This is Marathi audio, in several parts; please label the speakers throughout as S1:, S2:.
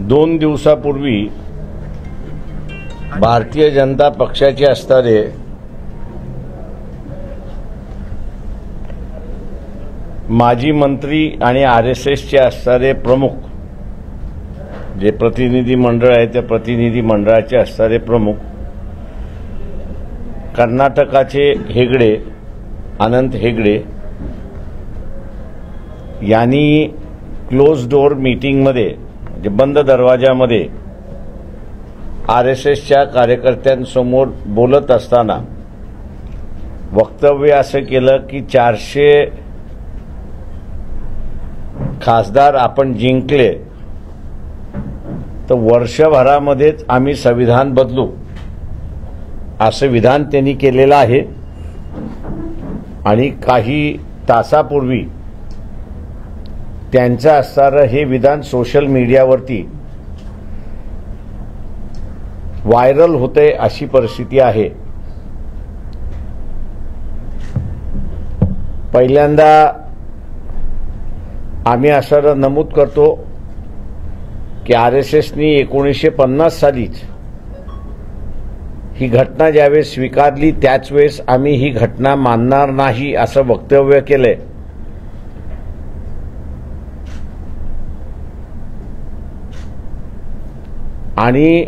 S1: 2 दिवसापूर्वी भारतीय जनता पक्षाचे असणारे माजी मंत्री आणि आरएसएसचे असणारे प्रमुख जे प्रतिनिधी मंडळ आहे त्या प्रतिनिधी मंडळाचे असणारे प्रमुख कर्नाटकाचे हेगडे अनंत हेगडे यांनी क्लोज डोअर मीटिंगमध्ये म्हणजे बंद दरवाजामध्ये आरएसएसच्या कार्यकर्त्यांसमोर बोलत असताना वक्तव्य असं केलं की 400 खासदार आपण जिंकले तर वर्षभरामध्येच आम्ही संविधान बदलू असं विधान त्यांनी केलेलं आहे। आणि काही तासापूर्वी त्यांचं असणारं हे विधान सोशल मीडियावरती व्हायरल होते अशी परिस्थिती आहे। पहिल्यांदा आम्ही असं नमूद करतो की आरएसएसनी 1950 सालीच ही घटना ज्यावेळेस स्वीकारली त्याच वेळेस आम्ही ही घटना मानणार नाही असं वक्तव्य केलंय। आणि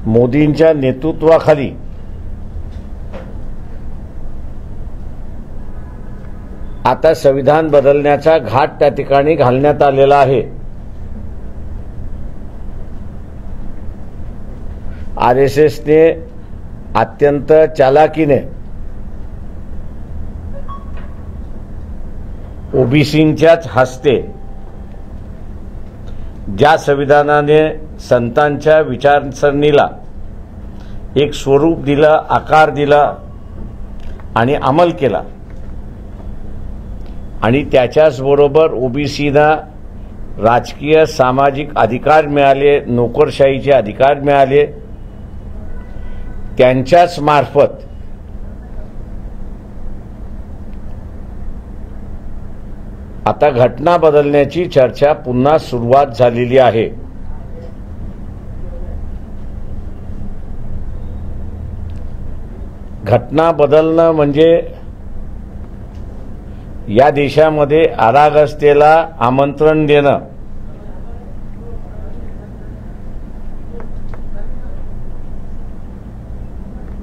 S1: मोदींच्या नेतृत्वाखाली आता संविधान बदलण्याचा घाट त्या ठिकाणी घालण्यात आलेला आहे। आरएसएसने अत्यंत चालाकीने ओबीसींच्याच हस्ते ज्या संविधानाने संतांच्या विचारसरणीला एक स्वरूप दिलं, आकार दिला आणि अंमल केला आणि त्याच्याच बरोबर ओबीसीना राजकीय सामाजिक अधिकार मिळाले, नोकरशाहीचे अधिकार मिळाले, त्यांच्याच मार्फत आता घटना बदलण्याची चर्चा पुन्हा सुरुवात झालेली आहे। घटना बदलणं म्हणजे या देशामध्ये अराजकतेला आमंत्रण देणं।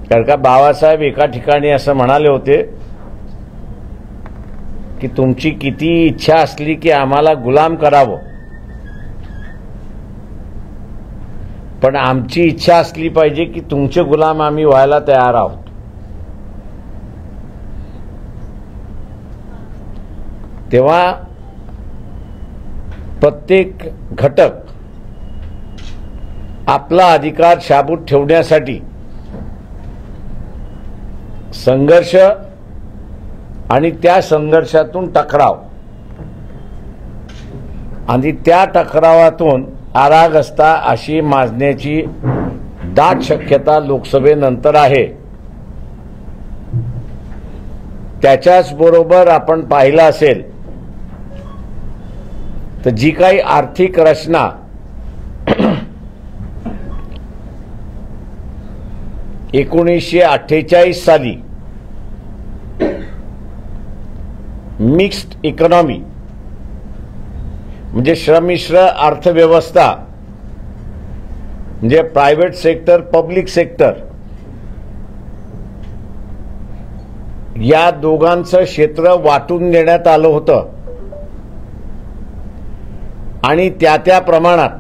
S1: कारण का बाबासाहेब एका ठिकाणी असं म्हणाले होते की तुमची किती इच्छा असली की आम्हाला गुलाम करावं, पण आमची इच्छा असली पाहिजे की तुमचे गुलाम आम्ही व्हायला तयार आहोत। तेव्हा प्रत्येक घटक आपला अधिकार शाबूत ठेवण्यासाठी संघर्ष आणि त्या संघर्षातून टकराव आणि त्या टकरावातून अराजकता अशी माजण्याची दाट शक्यता लोकसभेनंतर आहे। त्याच्याच बरोबर आपण पाहिलं असेल तर जी काही आर्थिक रचना (1948) साली मिक्स्ड इकॉनॉमी म्हणजे श्रमिश्र अर्थव्यवस्था म्हणजे प्रायव्हेट सेक्टर पब्लिक सेक्टर या दोघांचं क्षेत्र वाटून देण्यात आलं होतं आणि त्या प्रमाणात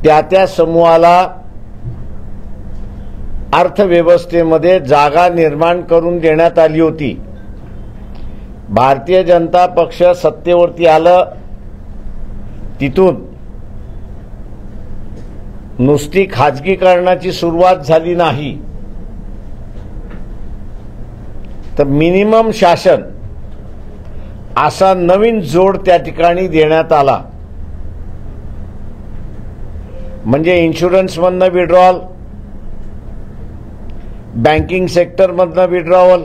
S1: त्या समूहाला अर्थव्यवस्थेमध्ये जागा निर्माण करून देण्यात आली होती। भारतीय जनता पक्ष सत्तेवरती आलं, तिथून नुसती खाजगीकरणाची सुरुवात झाली नाही तर मिनिमम शासन असा नवीन जोड त्या ठिकाणी देण्यात आला। म्हणजे इन्शुरन्समधनं विड्रॉल, बँकिंग सेक्टरमधनं विड्रॉवल,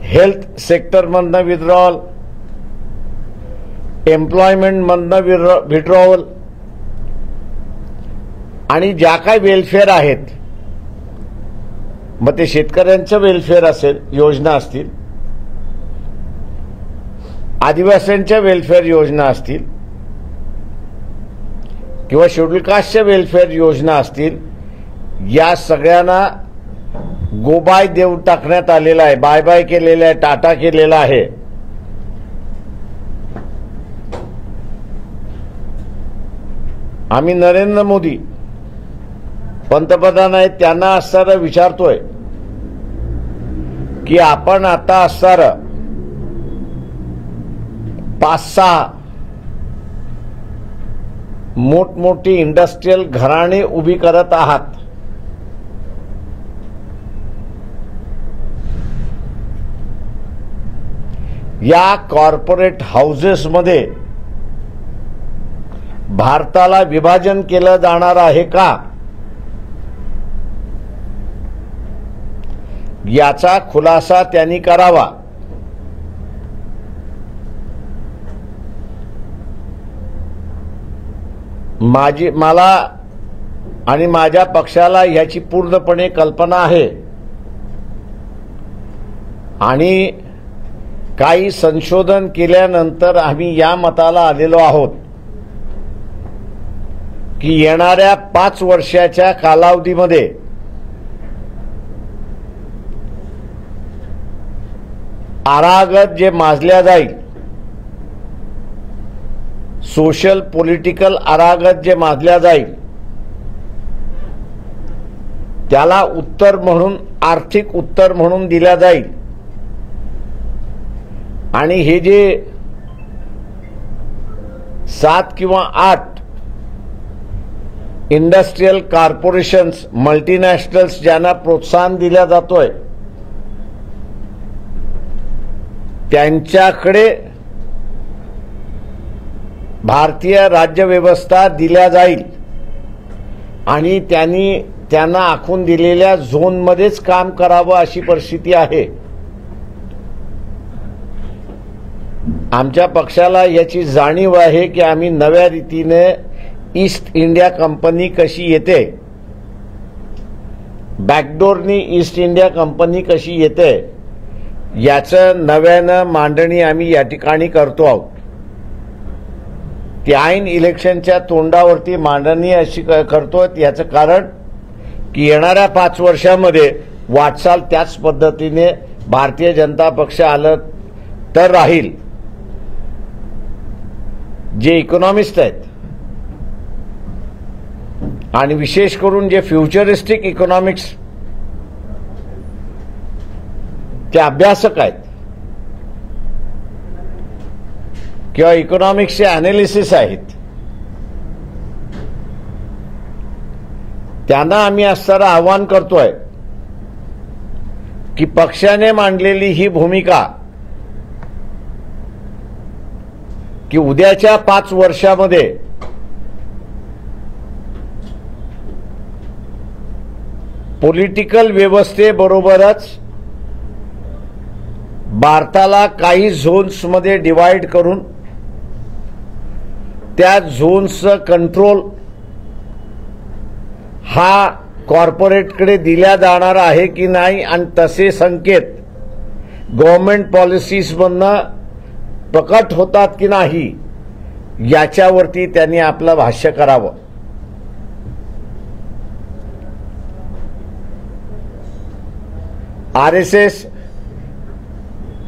S1: हेल्थ सेक्टरमधनं विड्रॉवल, एम्प्लॉयमेंटमधनं विड्रॉवल आणि ज्या काही वेलफेअर आहेत, मग ते शेतकऱ्यांचं वेलफेअर असेल, योजना असतील, आदिवासींच्या वेलफेअर योजना असतील किंवा शेड्यूल कास्टच्या वेलफेअर योजना असतील, या सगळ्यांना गोबाय देऊन टाकण्यात आलेला आहे, बाय बाय केलेला आहे, टाटा केलेला आहे. आम्ही नरेंद्र मोदी पंतप्रधान आहेत त्यांना असणारं विचारतोय की आपण आता असणारं 5-6 मोठमोठी इंडस्ट्रियल घराणे उभी करत आहात. या कॉर्पोरेट हाऊसेसमध्ये भारताला विभाजन केलं जाणार आहे का, याचा खुलासा त्यांनी करावा. मला आणि माझ्या पक्षाला याची पूर्णपणे कल्पना आहे आणि काही संशोधन केल्यानंतर आम्ही या मताला आलेलो आहोत की येणाऱ्या 5 वर्षाच्या कालावधीमध्ये आरागत जे माजल्या जाईल, सोशल पॉलिटिकल आरागत जे माजल्या जाईल, त्याला उत्तर म्हणून, आर्थिक उत्तर म्हणून दिल्या जाईल. आणि हे जे 7 किंवा 8 इंडस्ट्रियल कॉर्पोरेशन्स, मल्टीनॅशनल्स ज्यांना प्रोत्साहन दिल्या जातोय, त्यांच्याकडे भारतीय राज्यव्यवस्था दिल्या जाईल आणि त्यांना आखून दिलेल्या झोनमध्येच काम करावं अशी परिस्थिती आहे. आमच्या पक्षाला याची जाणीव आहे की आम्ही नव्या रीतीने ईस्ट इंडिया कंपनी कशी येते, बॅकडोरनी ईस्ट इंडिया कंपनी कशी येते, याचं नव्यानं मांडणी आम्ही या ठिकाणी करतो आहोत. ती ऐन इलेक्शनच्या तोंडावरती मांडणी अशी करतो. याचं कारण की येणाऱ्या 5 वर्षामध्ये वाटचाल त्याच पद्धतीने भारतीय जनता पक्ष आलं तर राहील. जे इकॉनॉमिस्ट आहेत आणि विशेष करून जे फ्युचरिस्टिक इकॉनॉमिक्स ते अभ्यासक आहेत किंवा इकॉनॉमिक्सचे अनालिसिस आहेत, त्यांना आम्ही असणारं आव्हान करतोय की पक्षाने मांडलेली ही भूमिका की उद्याच्या 5 वर्षामध्ये पॉलिटिकल व्यवस्थेबरोबरच भारताला काही झोन्समध्ये डिवाइड करून त्या झोन्सचं कंट्रोल हा कॉर्पोरेटकडे दिला जाणार आहे की नाही आणि तसे संकेत गव्हर्नमेंट पॉलिसीजमधनं प्रकट होतात की नाही याच्यावरती त्यांनी आपलं भाष्य करावं. आरएसएस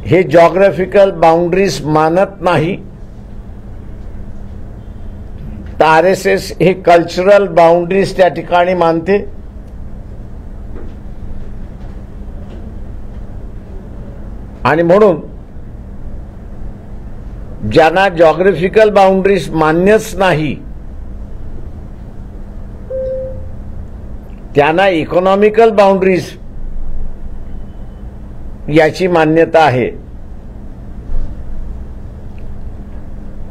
S1: हे जॉग्राफिकल बाउंड्रीज मानत नाही, तर आरएसएस हे कल्चरल बाउंड्रीज त्या ठिकाणी मानते. आणि म्हणून ज्यांना जॉग्राफिकल बाउंड्रीज मान्यच नाही त्यांना इकॉनॉमिकल बाउंड्रीज याची मान्यता आहे.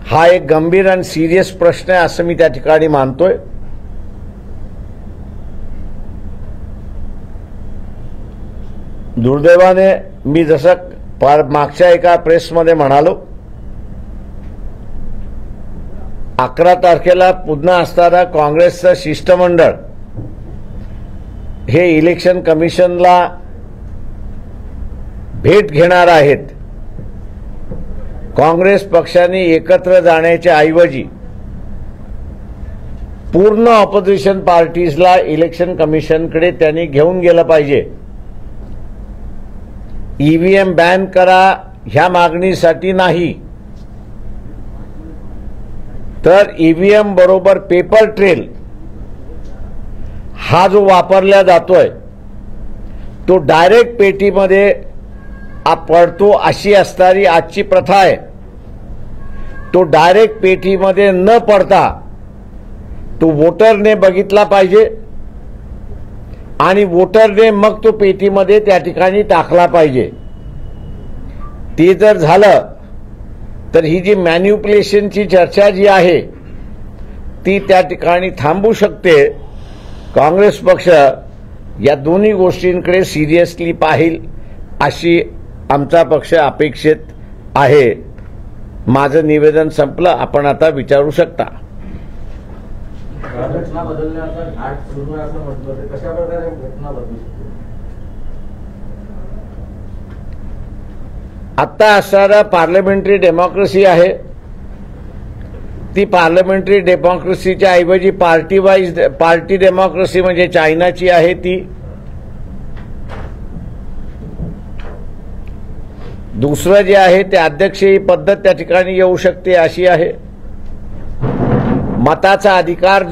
S1: हा एक गंभीर आणि सिरियस प्रश्न आहे असं मी त्या ठिकाणी मानतोय. दुर्दैवाने मी जसं मागच्या एका प्रेसमध्ये म्हणालो 11 तारखेला पुन्हा असणारा काँग्रेसचं शिष्टमंडळ हे इलेक्शन कमिशनला भेट घेणार आहेत. काँग्रेस पक्षाने एकत्र जाण्याच्या ऐवजी पूर्ण ऑपोजिशन पार्टीजला इलेक्शन कमिशनकडे त्यांनी घेऊन गेलं पाहिजे. ईव्हीएम बॅन करा ह्या मागणीसाठी नाही, तर ईव्हीएम बरोबर पेपर ट्रेल हा जो वापरला जातोय तो डायरेक्ट पेटीमध्ये पडतो अशी असणारी आजची प्रथा आहे. तो डायरेक्ट पेटीमध्ये न पडता तो वोटरने बघितला पाहिजे आणि वोटरने मग तो पेटीमध्ये त्या ठिकाणी टाकला पाहिजे. ते जर झालं तर ही जी मॅन्युप्युलेशनची चर्चा जी आहे ती त्या ठिकाणी थांबू शकते. काँग्रेस पक्ष या दोन्ही गोष्टींकडे सिरियसली पाहिल अशी आमचा पक्ष अपेक्षित आहे. माझं निवेदन संपलं. आपण आता विचारू शकता.
S2: घटना बदलण्याचा घाट सुरू आहे असं म्हटलं तर कशा प्रकारे घटना बदलू शकते?
S1: आता असणारा पार्लमेंटरी डेमोक्रेसी आहे ती पार्लमेंटरी डेमोक्रेसीच्या ऐवजी पार्टी डेमोक्रेसी म्हणजे चायनाची आहे. ती दुसरं जे आहे ते अध्यक्षीय पद्धत त्या ठिकाणी येऊ शकते अशी आहे. मताचा अधिकार